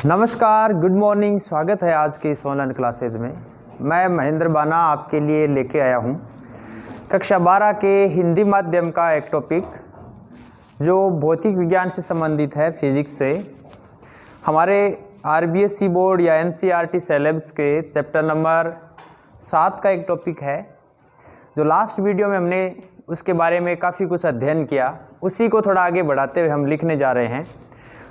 नमस्कार, good morning. स्वागत है आज के इस ऑनलाइन क्लासेज में। मैं महेंद्र बाना आपके लिए लेके आया हूँ कक्षा 12 के हिंदी माध्यम का एक टॉपिक जो भौतिक विज्ञान से संबंधित है, फिजिक्स से। हमारे आरबीएसई बोर्ड या एनसीईआरटी सिलेबस के चैप्टर नंबर 7 का एक टॉपिक है जो लास्ट वीडियो में हमने उसके बारे में काफ़ी कुछ अध्ययन किया। उसी को थोड़ा आगे बढ़ाते हुए हम लिखने जा रहे हैं।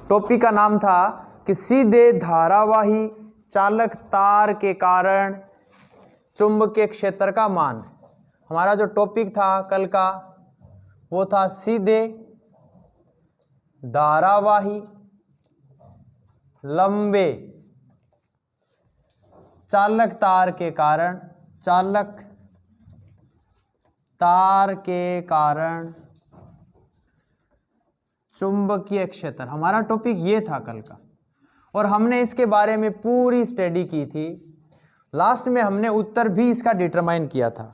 टॉपिक का नाम था कि सीधे धारावाही चालक तार के कारण चुंबकीय क्षेत्र का मान। हमारा जो टॉपिक था कल का वो था सीधे धारावाही लंबे चालक तार के कारण चुंबकीय क्षेत्र। हमारा टॉपिक ये था कल का और हमने इसके बारे में पूरी स्टडी की थी। लास्ट में हमने उत्तर भी इसका डिटरमाइन किया था।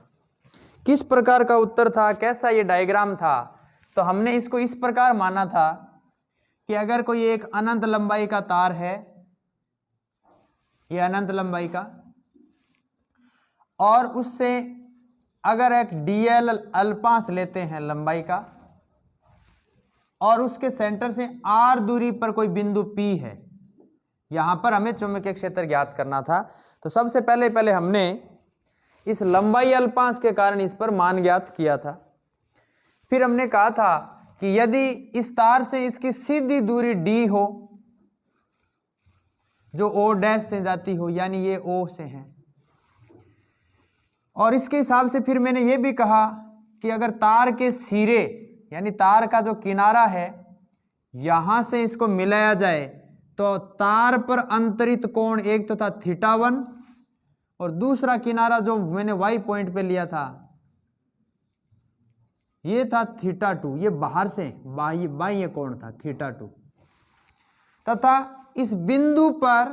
किस प्रकार का उत्तर था, कैसा ये डायग्राम था, तो हमने इसको इस प्रकार माना था कि अगर कोई एक अनंत लंबाई का तार है, ये अनंत लंबाई का, और उससे अगर एक डीएल अल्पांश लेते हैं लंबाई का और उसके सेंटर से आर दूरी पर कोई बिंदु P है, यहां पर हमें चुंबकीय क्षेत्र ज्ञात करना था। तो सबसे पहले हमने इस लंबाई अल्पांश के कारण इस पर मान ज्ञात किया था। फिर हमने कहा था कि यदि इस तार से इसकी सीधी दूरी d हो जो O डैश से जाती हो, यानी ये O से है, और इसके हिसाब से फिर मैंने ये भी कहा कि अगर तार के सिरे यानी तार का जो किनारा है यहां से इसको मिलाया जाए तो तार पर अंतरित कोण एक तो था θ1 और दूसरा किनारा जो मैंने y पॉइंट पे लिया था ये था θ2। ये बाहर से बाह्य कोण था θ2 तथा इस बिंदु पर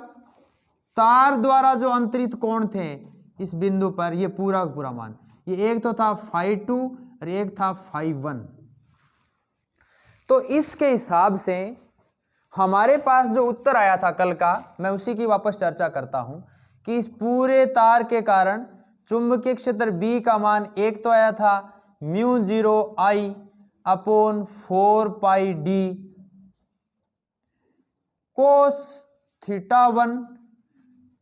तार द्वारा जो अंतरित कोण थे इस बिंदु पर ये पूरा पूरा मान, ये एक तो था φ2 और एक था φ1। तो इसके हिसाब से हमारे पास जो उत्तर आया था कल का, मैं उसी की वापस चर्चा करता हूं कि इस पूरे तार के कारण चुंबकीय क्षेत्र B का मान एक तो आया था μ0I upon 4πd cos θ1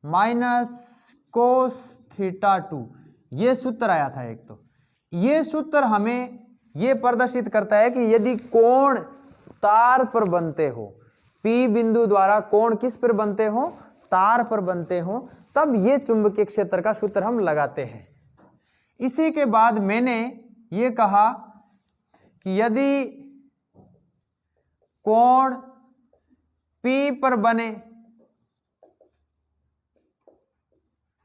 minus cos θ2, ये सूत्र आया था एक। तो ये सूत्र हमें ये प्रदर्शित करता है कि यदि कोण तार पर बनते हो, P बिंदु द्वारा कोण किस पर बनते हो, तार पर बनते हो, तब ये चुंबकीय क्षेत्र का सूत्र हम लगाते हैं। इसी के बाद मैंने ये कहा कि यदि कोण P पर बने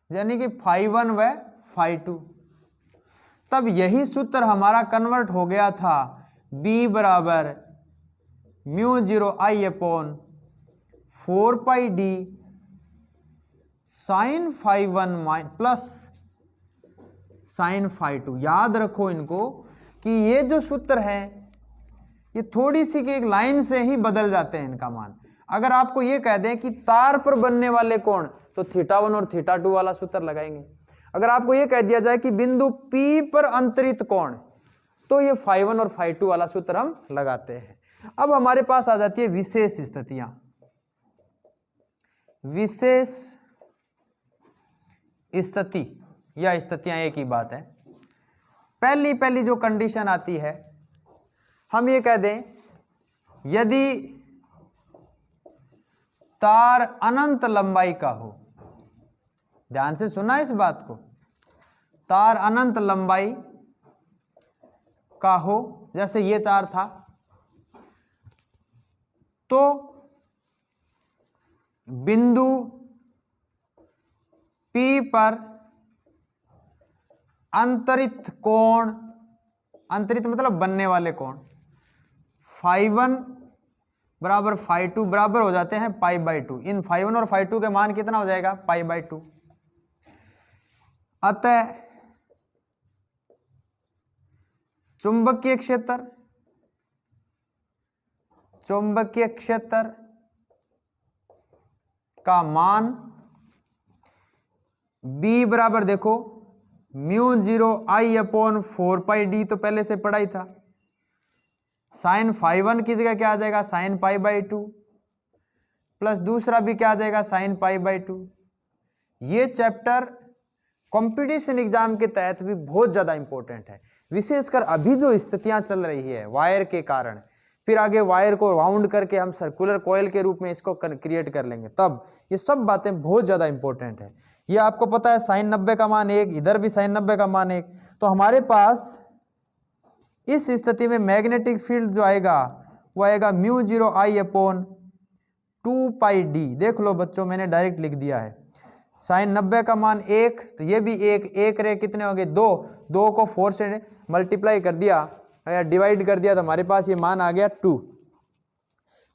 यानी कि φ1 व φ2, तब यही सूत्र हमारा कन्वर्ट हो गया था B बराबर μ0I upon 4πd sin φ1 plus sin φ2। याद रखो इनको कि ये जो सूत्र है ये थोड़ी सी एक लाइन से ही बदल जाते हैं इनका मान। अगर आपको ये कह दें कि तार पर बनने वाले कोण तो θ1 और θ2 वाला सूत्र लगाएंगे। अगर आपको ये कह दिया जाए कि बिंदु P पर अंतरित कोण तो ये φ1 और φ2 वाला सूत्र हम लगाते हैं। अब हमारे पास आ जाती है विशेष स्थितियां। विशेष स्थिति या स्थितियां एक ही बात है। पहली जो कंडीशन आती है, हम ये कह दें यदि तार अनंत लंबाई का हो, ध्यान से सुना इस बात को, तार अनंत लंबाई का हो, जैसे ये तार था, तो बिंदु P पर अंतरित कोण, अंतरित मतलब बनने वाले कोण, φ1 बराबर φ2 बराबर हो जाते हैं π/2। इन φ1 और φ2 के मान कितना हो जाएगा, π/2। अतः चुंबकीय क्षेत्र का मान b बराबर देखो म्यू 0 I अपॉन 4πd, तो पहले से पढ़ा ही था। साइन फाई 1 की जगह क्या आ जाएगा, साइन पाई बाई 2, प्लस दूसरा भी क्या आ जाएगा, साइन पाई बाई 2। ये चैप्टर कंपटीशन एग्जाम के तहत भी बहुत ज्यादा इंपॉर्टेंट है, विशेषकर अभी जो स्थितियां चल रही है वायर के कारण। फिर आगे वायर को राउंड करके हम सर्कुलर कॉइल के रूप में इसको क्रिएट कर लेंगे, तब ये सब बातें बहुत ज्यादा इंपॉर्टेंट है। ये आपको पता है साइन 90 का मान 1, इधर भी साइन 90 का मान 1, तो हमारे पास इस स्थिति में मैग्नेटिक फील्ड जो आएगा वो आएगा म्यू 0 I अपॉन 2πd। देख लो बच्चों, मैंने डायरेक्ट लिख दिया है। साइन 90 का मान 1, तो ये भी 1 रे कितने हो गए 2, 2 को 4 से मल्टीप्लाई कर दिया या डिवाइड कर दिया तो हमारे पास ये मान आ गया 2।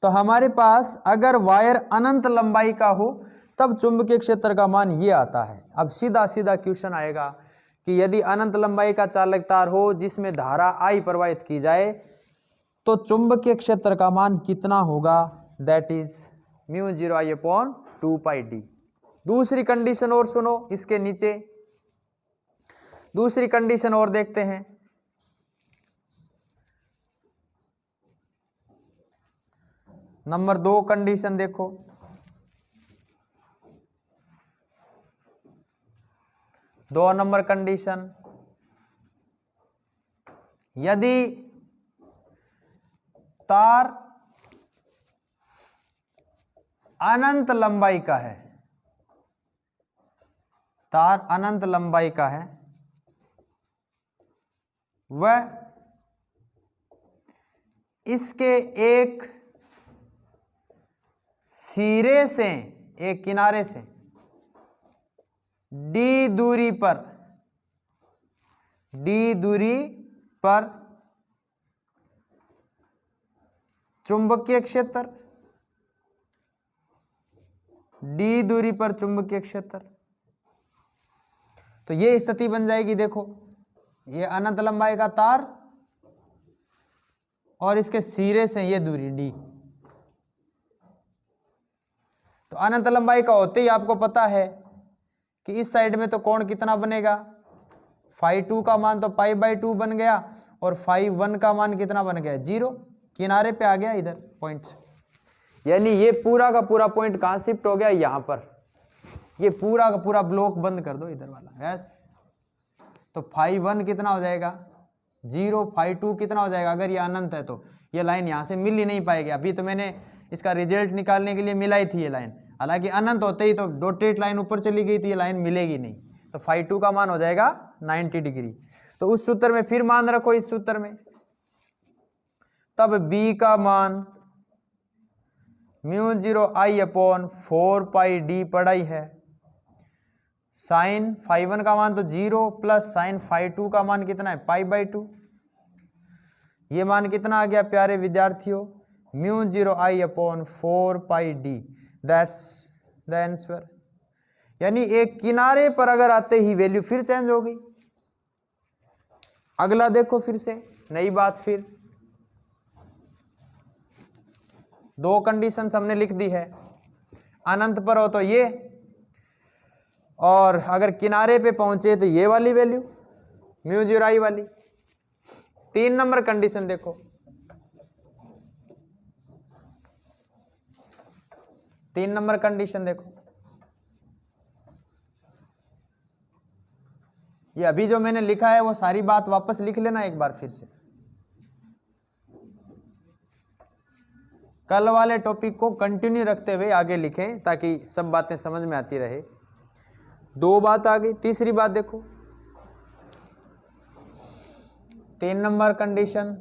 तो हमारे पास अगर वायर अनंत लंबाई का हो तब चुंबकीय क्षेत्र का मान ये आता है। अब सीधा सीधा क्वेश्चन आएगा कि यदि अनंत लंबाई का चालक तार हो जिसमें धारा I प्रवाहित की जाए तो चुंबकीय क्षेत्र का मान कितना होगा, that is mu 0 I upon 2πd। दूसरी कंडीशन और सुनो, इसके नीचे दूसरी कंडीशन और देखते हैं। नंबर 2 कंडीशन देखो, दो नंबर कंडीशन, यदि तार अनंत लंबाई का है, तार अनंत लंबाई का है, वह इसके एक सिरे से, एक किनारे से d दूरी पर चुंबकीय क्षेत्र, d दूरी पर चुंबकीय क्षेत्र, तो ये स्थिति बन जाएगी। देखो ये अनंत लंबाई का तार और इसके सिरे से ये दूरी d, तो अनंत लंबाई का होते ही आपको पता है कि इस साइड में तो कोण कितना बनेगा, फाई 2 का मान तो पाई बाई 2 बन गया और फाई 1 का मान कितना बन गया, 0, किनारे पे आ गया इधर पॉइंट। यानी ये पूरा का पूरा पॉइंट कहां शिफ्ट हो गया, यहां पर। ये पूरा का पूरा ब्लॉक बंद कर दो इधर वाला, यस। तो फाई 1 कितना हो जाएगा 0, फाई 2 कितना हो जाएगा, अगर ये अनंत है तो ये लाइन यहां से मिल ही नहीं पाएगी। अभी तो मैंने इसका रिजल्ट निकालने के लिए मिलाई थी ये लाइन, हालांकि अनंत होते ही तो डॉटेड लाइन ऊपर चली गई तो ये लाइन मिलेगी नहीं। तो फाई 2 का मान हो जाएगा 90 डिग्री। तो उस सूत्र में फिर मान रखो, इस सूत्र में तब b का मान म्यू 0 I अपॉन 4πd पढ़ाई है। साइन फाई 1 का मान तो 0 प्लस साइन फाई 2 का मान कितना है, पाई बाई 2। ये मान कितना आ गया प्यारे विद्यार्थियों, mu 0 I upon 4πd, that's the answer. यानी एक किनारे पर अगर आते ही वैल्यू फिर चेंज हो गई। अगला देखो, फिर से नई बात, फिर दो कंडीशंस हमने लिख दी है, अनंत पर हो तो ये, और अगर किनारे पे पहुंचे तो ये वाली वैल्यू म्यू 0 I वाली। 3 नंबर कंडीशन देखो, तीन नंबर कंडीशन देखो, ये अभी जो मैंने लिखा है वो सारी बात वापस लिख लेना एक बार फिर से। कल वाले टॉपिक को कंटिन्यू रखते हुए आगे लिखें ताकि सब बातें समझ में आती रहे। दो बात आ गई, तीसरी बात देखो, 3 नंबर कंडीशन,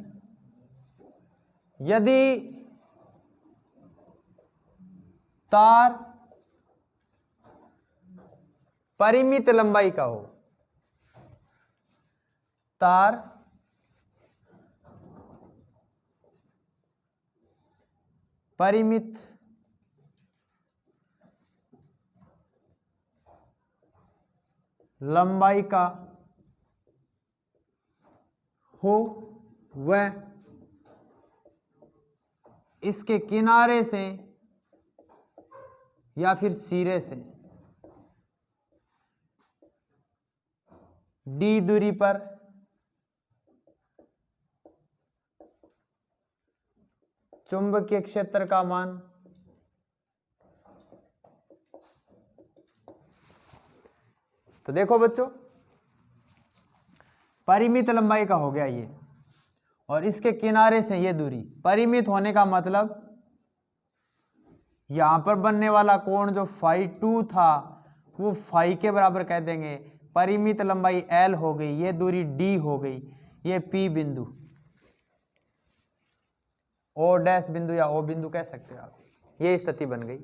यदि तार परिमित लंबाई का हो, तार परिमित लंबाई का हो, वह इसके किनारे से या फिर सिरे से d दूरी पर चुंबकीय क्षेत्र का मान तो देखो बच्चों, परिमित लंबाई का हो गया ये, और इसके किनारे से ये दूरी। परिमित होने का मतलब यहां पर बनने वाला कोण जो φ2 था वो φ के बराबर कह देंगे। परिमित लंबाई L हो गई, ये दूरी D हो गई, ये P बिंदु, O डैश बिंदु या O बिंदु कह सकते हो आप। ये स्थिति बन गई।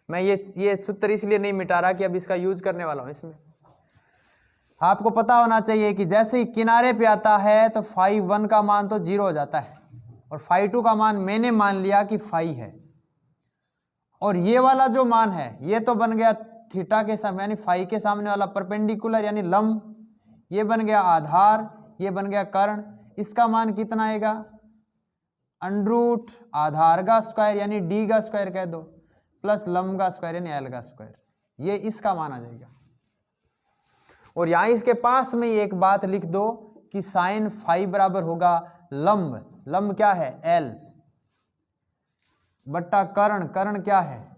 मैं ये सूत्र इसलिए नहीं मिटा रहा कि अब इसका यूज करने वाला हूं। इसमें आपको पता होना चाहिए कि जैसे ही किनारे पे आता है तो φ1 का मान तो 0 हो जाता है, और φ2 का मान मैंने मान लिया कि φ है, और ये वाला जो मान है ये तो बन गया थीटा के सामने यानी φ के सामने वाला परपेंडिकुलर यानी लंब, ये बन गया आधार, ये बन गया कर्ण। इसका मान कितना आएगा? अंडरूट आधार का स्क्वायर यानी d का स्क्वायर कह दो, प्लस लंब का स्क्वायर यानी l का स्क्वायर, ये इसका मान आ जाएगा। और यहां इसके पास में एक बात लिख दो कि साइन φ बराबर होगा लंब, लंब क्या है? l बट्टा कर्ण, कर्ण क्या है?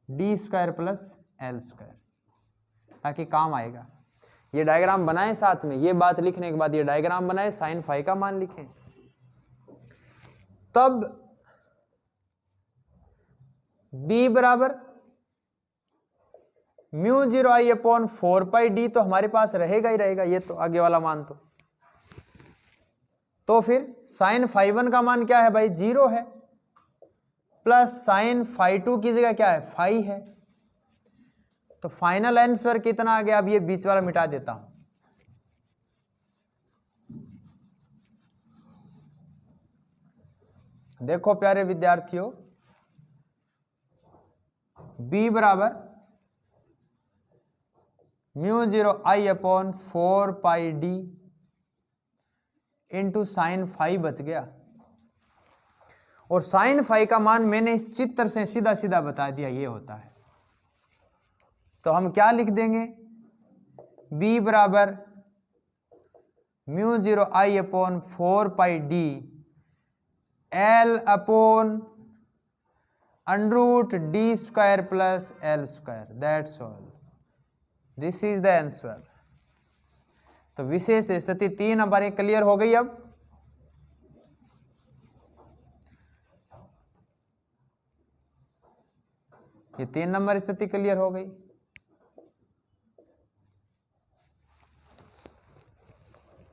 d square plus l square, ताकि काम आएगा। ये डायग्राम बनाएं साथ में, ये बात लिखने के बाद ये डायग्राम बनाएं, साइन φ का मान लिखें, तब d बराबर μ0I/4πd तो हमारे पास रहेगा ही रहेगा, ये तो आगे वाला मान। तो फिर साइन φ1 का मान क्या है भाई? 0 है, प्लस साइन φ2 की जगह क्या है? φ है। तो फाइनल आंसर कितना आ गया? अब ये बीच वाला मिटा देता हूं। देखो प्यारे विद्यार्थियों, b बराबर μ0I/4πd इंटू साइन φ बच गया, और साइन φ का मान मैंने इस चित्र से सीधा सीधा बता दिया, ये होता है। तो हम क्या लिख देंगे? b बराबर μ0I/4πd L/√d square plus l square, that's all, this is the answer. तो विशेष स्थिति 3 हमारी क्लियर हो गई। अब ये 3 नंबर स्थिति क्लियर हो गई।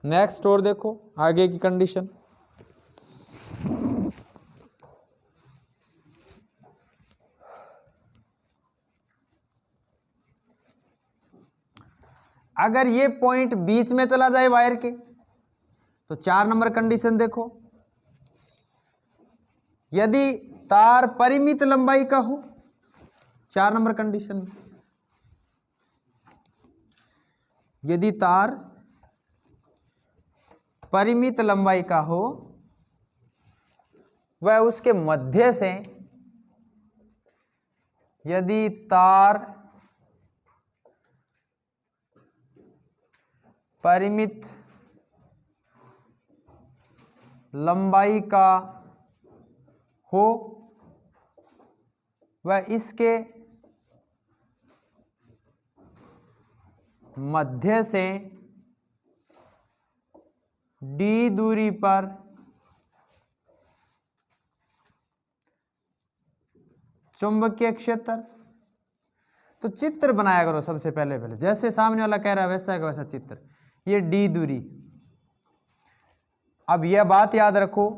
नेक्स्ट और देखो आगे की कंडीशन। अगर ये पॉइंट बीच में चला जाए वायर के तो 4 नंबर कंडीशन देखो। यदि तार परिमित लंबाई का हो, 4 नंबर कंडीशन, यदि तार परिमित लंबाई का हो, वह उसके मध्य से, यदि तार परिमित लंबाई का हो, वह इसके मध्य से d दूरी पर चुंबकीय क्षेत्र। तो चित्र बनाया करो सबसे पहले जैसे सामने वाला कह रहा है वैसा का वैसा चित्र। ये d दूरी, अब यह बात याद रखो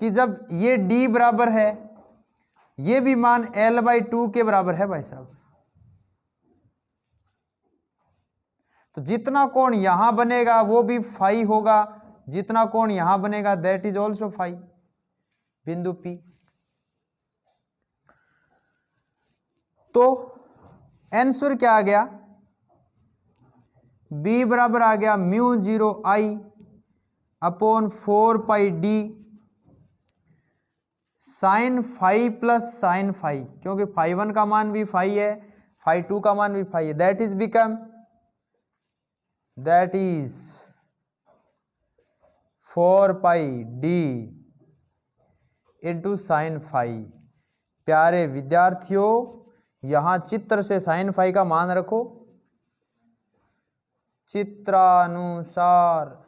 कि जब ये d बराबर है, ये भी मान L/2 के बराबर है भाई साहब, तो जितना कोण यहां बनेगा वो भी φ होगा, जितना कोण यहां बनेगा दैट इज ऑल्सो φ, बिंदु P। तो आंसर क्या आ गया? b बराबर आ गया μ0I/4πd sine phi plus sine phi, क्योंकि फाई 1 का मान भी फाई है, फाई 2 का मान भी फाई है, that is 4 pi d into sine phi. प्यारे विद्यार्थियों, यहां चित्र से साइन फाई का मान रखो, चित्रानुसार,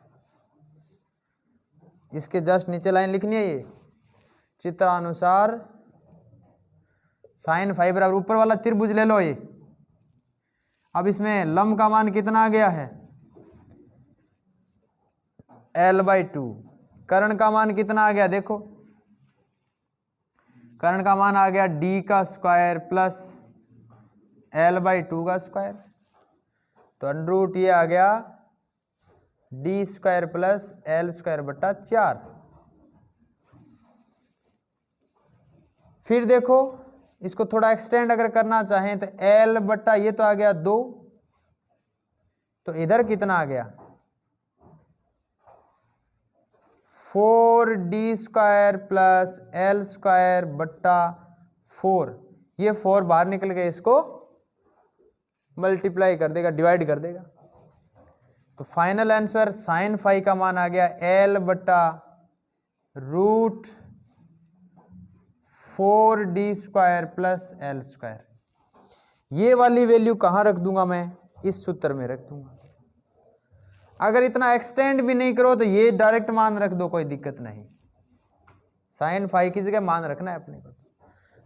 इसके जस्ट नीचे लाइन लिखनी है, ये चित्रानुसार साइन फाई बराबर ऊपर वाला त्रिभुज ले लो ये। अब इसमें लंब का मान कितना आ गया है, l/2। कर्ण का मान कितना आ गया, देखो कर्ण का मान आ गया d का स्क्वायर प्लस l/2 का स्क्वायर, तो अंडर ये आ गया d square plus l square बटा 4। फिर देखो इसको थोड़ा एक्सटेंड अगर करना चाहें तो l बटा ये तो आ गया 2, तो इधर कितना आ गया 4d square plus l square बट्टा 4। ये 4 बाहर निकल गए, इसको मल्टीप्लाई कर देगा, डिवाइड कर देगा, तो फाइनल आंसर साइन फाई का मान आ गया l बट्टा root 4d square plus l square. ये वाली वैल्यू कहाँ रख दूंगा मैं, इस सूत्र में रख दूंगा। अगर इतना एक्सटेंड भी नहीं करो तो ये डायरेक्ट मान रख दो, कोई दिक्कत नहीं, साइन फाई की जगह मान रखना है अपने को।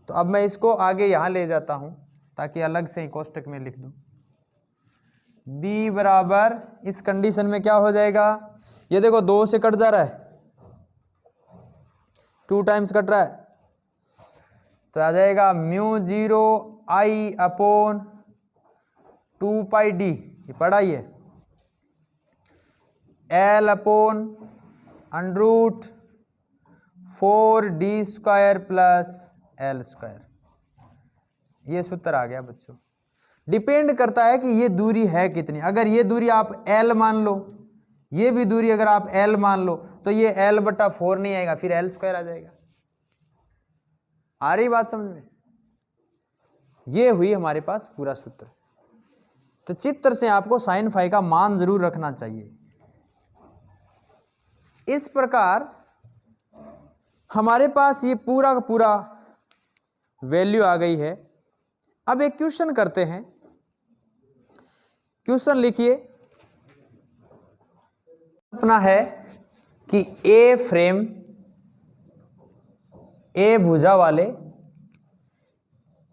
तो अब मैं इसको आगे यहां ले जाता हूं ताकि अलग से ही कोष्टक में लिख दूं। b बराबर इस कंडीशन में क्या हो जाएगा, ये देखो 2 से कट जा रहा है, 2 टाइम्स कट रहा है, तो आ जाएगा μ0 I अपॉन 2 पाई d, ये पढ़ा ही है, l upon under root 4d square plus l square. ये सूत्र आ गया बच्चों। डिपेंड करता है कि ये दूरी है कितनी। अगर ये दूरी आप l मान लो, ये भी दूरी अगर आप l मान लो, तो ये l बटा 4 नहीं आएगा, फिर l स्क्वायर आ जाएगा। आ रही बात समझ में? ये हुई हमारे पास पूरा सूत्र। तो चित्र से आपको साइन फाई का मान जरूर रखना चाहिए। इस प्रकार हमारे पास ये पूरा का पूरा वैल्यू आ गई है। अब एक क्वेश्चन करते हैं। क्वेश्चन लिखिए, अपना है कि ए फ्रेम, ए भुजा वाले,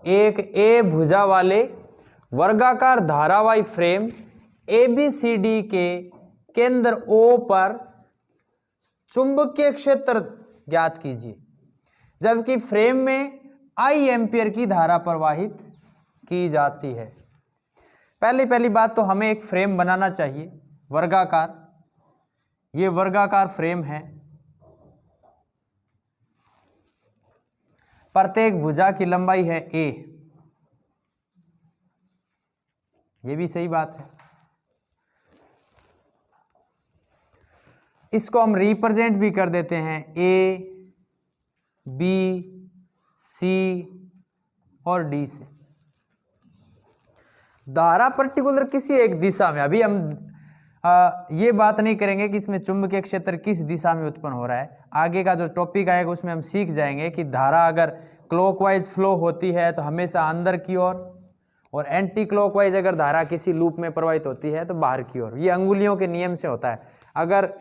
एक ए भुजा वाले वर्गाकार धारावाही फ्रेम ABCD के केंद्र O पर चुंबकीय क्षेत्र ज्ञात कीजिए, जबकि फ्रेम में I एम्पियर की धारा प्रवाहित की जाती है। पहली बात तो हमें एक फ्रेम बनाना चाहिए वर्गाकार। ये वर्गाकार फ्रेम है, प्रत्येक भुजा की लंबाई है a, ये भी सही बात है। इसको हम रिप्रेजेंट भी कर देते हैं A, B, C और D से। धारा पर्टिकुलर किसी एक दिशा में, अभी हम ये बात नहीं करेंगे कि इसमें चुंबकीय क्षेत्र किस दिशा में उत्पन्न हो रहा है। आगे का जो टॉपिक आएगा उसमें हम सीख जाएंगे कि धारा अगर क्लॉकवाइज फ्लो होती है तो हमेशा अंदर की ओर, और एंटी क्लॉकवाइज अगर धारा किसी लूप में प्रवाहित होती है तो बाहर की ओर। ये अंगुलियों के नियम से होता है। अगर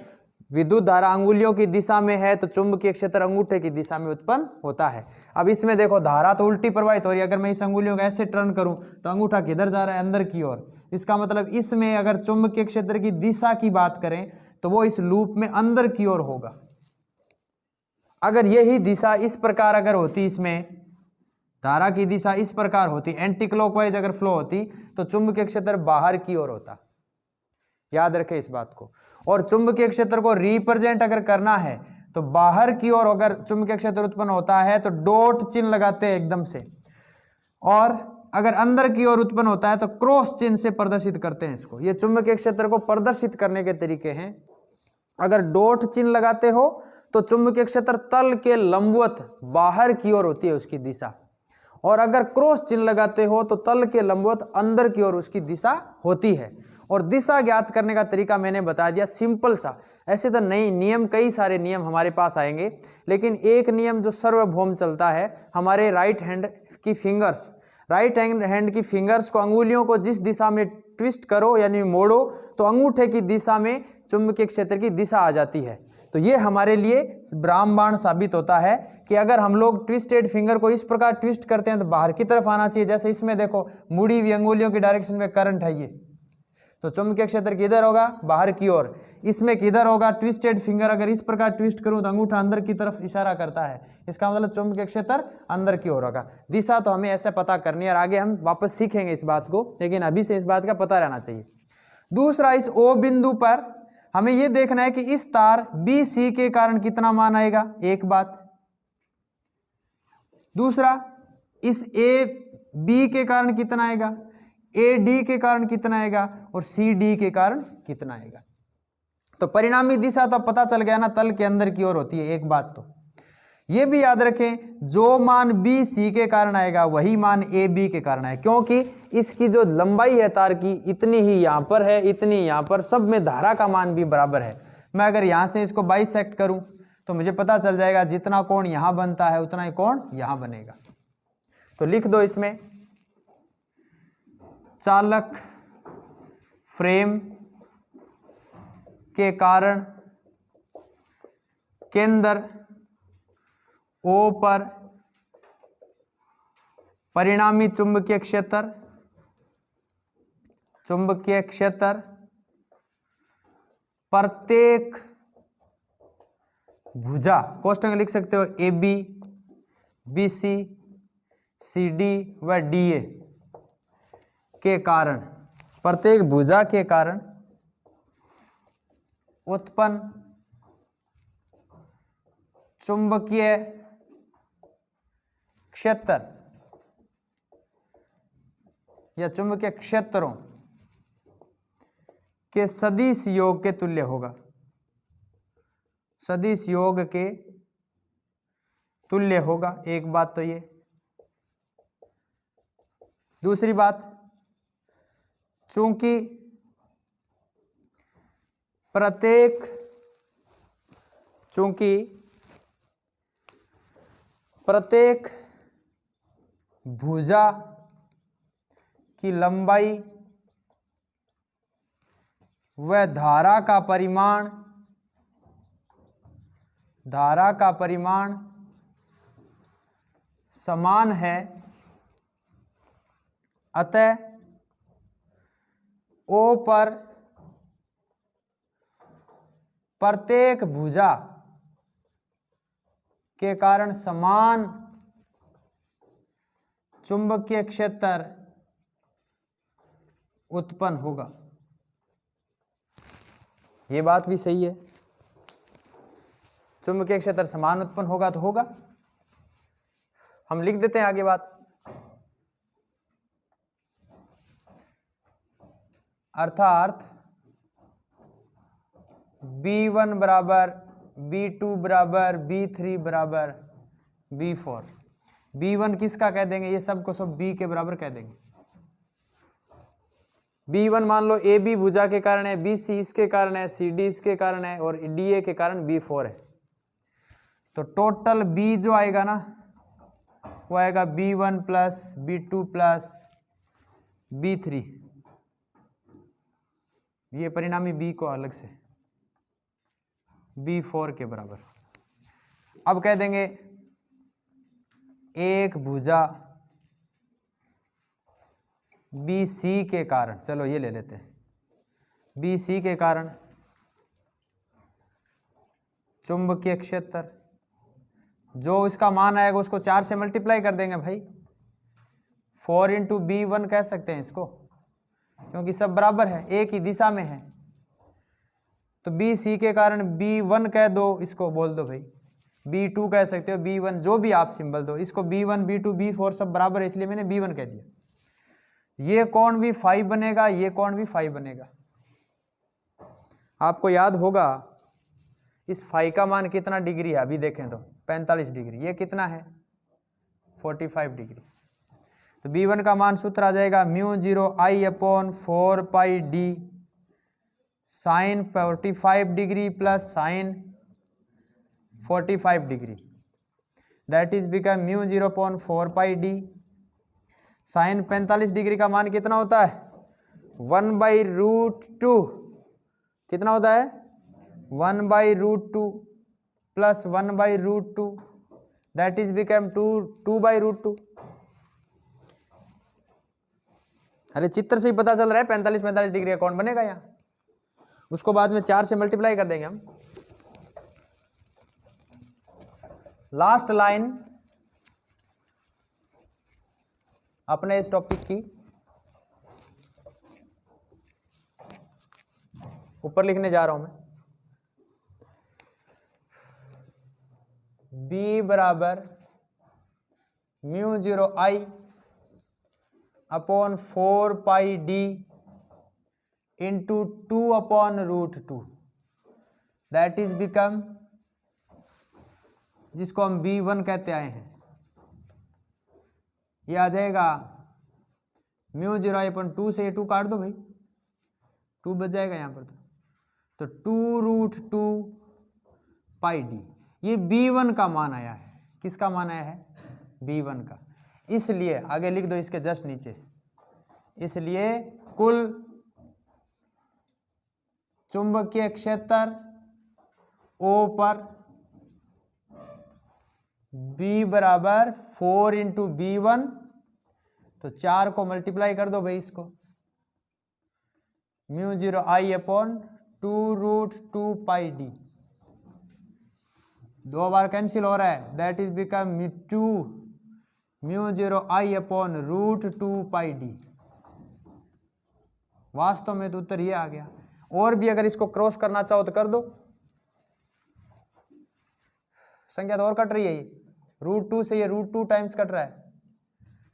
विद्युत धारा अंगुलियों की दिशा में है तो चुंबकीय क्षेत्र अंगूठे की दिशा में उत्पन्न होता है। अब इसमें देखो धारा तो उल्टी प्रवाहित हो रही है। अगर मैं इस अंगुलियों को ऐसे टर्न करूं तो अंगूठा किधर जा रहा है, अंदर की ओर। इसका मतलब इसमें अगर चुंबकीय क्षेत्र की दिशा की बात करें तो वो इस लूप में अंदर की ओर होगा। अगर यही दिशा इस प्रकार अगर होती, इसमें धारा की दिशा इस प्रकार होती, एंटी क्लॉकवाइज अगर फ्लो होती, तो चुंबकीय क्षेत्र बाहर की ओर होता। याद रखें इस बात को। और चुंबकीय क्षेत्र को रिप्रेजेंट अगर करना है तो बाहर की ओर अगर चुंबकीय क्षेत्र उत्पन्न होता है तो डॉट चिन्ह लगाते हैं एकदम से, और अगर अंदर की ओर उत्पन्न होता है तो क्रॉस चिन्ह से प्रदर्शित करते हैं इसको। ये चुंबकीय क्षेत्र को प्रदर्शित करने के तरीके हैं। अगर डॉट चिन्ह लगाते हो तो चुंबकीय क्षेत्र तल के लंबवत बाहर की ओर होती है उसकी दिशा, और अगर क्रॉस चिन्ह लगाते हो तो तल के लंबवत अंदर की ओर उसकी दिशा होती है। और दिशा ज्ञात करने का तरीका मैंने बता दिया, सिंपल सा। ऐसे तो नहीं, नियम कई सारे नियम हमारे पास आएंगे, लेकिन एक नियम जो सर्वभौम चलता है, हमारे राइट हैंड की फिंगर्स को, अंगुलियों को जिस दिशा में ट्विस्ट करो यानी मोड़ो तो अंगूठे की दिशा में चुंबकीय क्षेत्र की दिशा आ जाती है। तो ये हमारे लिए ब्रह्मांड साबित होता है कि अगर हम लोग ट्विस्टेड फिंगर को इस प्रकार ट्विस्ट करते हैं तो बाहर की तरफ आना चाहिए। जैसे इसमें देखो, मुड़ी हुई अंगुलियों की डायरेक्शन में करंट है ये, तो चुंबकीय क्षेत्र किधर होगा? बाहर की ओर। इसमें किधर होगा? ट्विस्टेड फिंगर अगर इस प्रकार ट्विस्ट करूं तो अंगूठा अंदर की तरफ इशारा करता है, इसका मतलब चुंबकीय क्षेत्र अंदर की ओर होगा। दिशा तो हमें ऐसे पता करनी है और आगे हम वापस सीखेंगे इस बात को, लेकिन अभी से इस बात का पता रहना चाहिए। दूसरा, इस ओ बिंदु पर हमें यह देखना है कि इस तार बी सी के कारण कितना मान आएगा, एक बात। दूसरा, इस ए बी के कारण कितना आएगा, ए डी के कारण कितना आएगा और सी डी के कारण कितना आएगा। तो परिणामी दिशा तो पता चल गया ना, तल के अंदर की ओर होती है, एक बात। तो ये भी याद रखें, जो मान बी सी के कारण आएगा वही मान ए बी के कारण आएगा, क्योंकि इसकी जो लंबाई है तार की, इतनी ही यहां पर है, इतनी यहां पर, सब में धारा का मान भी बराबर है। मैं अगर यहां से इसको बाइसेक्ट करूं तो मुझे पता चल जाएगा जितना कोण यहां बनता है उतना ही कोण यहां बनेगा। तो लिख दो इसमें, चालक फ्रेम के कारण केंद्र ओ पर परिणामी चुंबकीय क्षेत्र प्रत्येक भुजा, कोष्ठक लिख सकते हो, A B, B C, C D व डी ए के कारण, प्रत्येक भुजा के कारण उत्पन्न चुंबकीय क्षेत्र या चुंबकीय क्षेत्रों के सदिश योग के तुल्य होगा, सदिश योग के तुल्य होगा, एक बात तो ये। दूसरी बात, चूंकि प्रत्येक भुजा की लंबाई व धारा का परिमाण समान है, अतः ओ पर प्रत्येक भुजा के कारण समान चुंबकीय क्षेत्र उत्पन्न होगा। ये बात भी सही है, चुंबकीय क्षेत्र समान उत्पन्न होगा तो होगा। हम लिख देते हैं आगे बात, अर्थात B1 बराबर B2 बराबर B3 बराबर B4। B1 किसका कह देंगे, ये सब को सब B के बराबर कह देंगे। B1 मान लो ए बी भुजा के कारण है, बी सी इसके कारण है, सी डी इसके कारण है और डी ए के कारण B4 है। तो टोटल B जो आएगा ना वो आएगा B1 plus B2 plus B3, ये परिणामी B को अलग से B4 के बराबर। अब कह देंगे एक भुजा BC के कारण, चलो ये ले लेते हैं, BC के कारण चुंबकीय क्षेत्र, जो इसका मान आएगा उसको 4 से मल्टीप्लाई कर देंगे भाई, 4 इंटू B1 कह सकते हैं इसको, क्योंकि सब बराबर है, एक ही दिशा में है। तो BC के कारण B1 कह दो, इसको बोल दो भाई B2 कह सकते हो, B1 जो भी आप सिंबल दो, इसको B1 B2 B4 सब बराबर है, इसलिए मैंने B1 कह दिया। ये कोण भी 5 बनेगा, ये कोण भी 5 बनेगा। आपको याद होगा इस फाई का मान कितना डिग्री है अभी देखें तो 45 डिग्री, ये कितना है 45 डिग्री। तो B1 का मान सूत्र आ जाएगा μ0I/4πd sine 45 degree plus sine 45 degree, that is become μ0/4πd। Sine 45 degree का मान कितना होता है 1/√2, कितना होता है 1/√2 प्लस 1/√2, दैट इज बिकम 2/√2। अरे चित्र से ही पता चल रहा है 45 डिग्री का कौन बनेगा यहाँ, उसको बाद में 4 से मल्टीप्लाई कर देंगे हम। लास्ट लाइन अपने इस टॉपिक की ऊपर लिखने जा रहा हूं मैं, B बराबर μ0I/4πd into 2/√2, that is become, जिसको हम B1 कहते आए हैं, ये आ जाएगा μ0/2 से ये 2 काट दो भाई, 2 बच जाएगा यहाँ पर तो 2√2πd। ये B1 का मान आया है, किसका मान आया है B1 का, इसलिए आगे लिख दो इसके जस्ट नीचे, इसलिए कुल चुंबकीय क्षेत्र O पर B बराबर 4 इंटू B1, तो 4 को मल्टीप्लाई कर दो भाई इसको, μ0I/2√2πd, 2 बार कैंसिल हो रहा है, दैट इज बिकम 2 μ0I/√2πd। वास्तव में तो उत्तर ये आ गया। और भी अगर इसको क्रॉस करना चाहो तो कर दो, संख्या तो और कट रही है, ये √2 से ये √2 टाइम्स कट रहा है,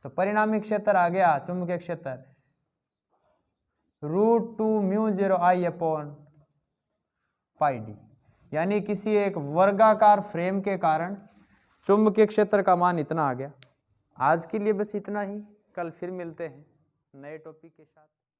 तो परिणामी क्षेत्र आ गया चुंबकीय क्षेत्र √2 μ0I/πd, यानी किसी एक वर्गाकार फ्रेम के कारण चुंबकीय क्षेत्र का मान इतना आ गया। आज के लिए बस इतना ही, कल फिर मिलते हैं नए टॉपिक के साथ।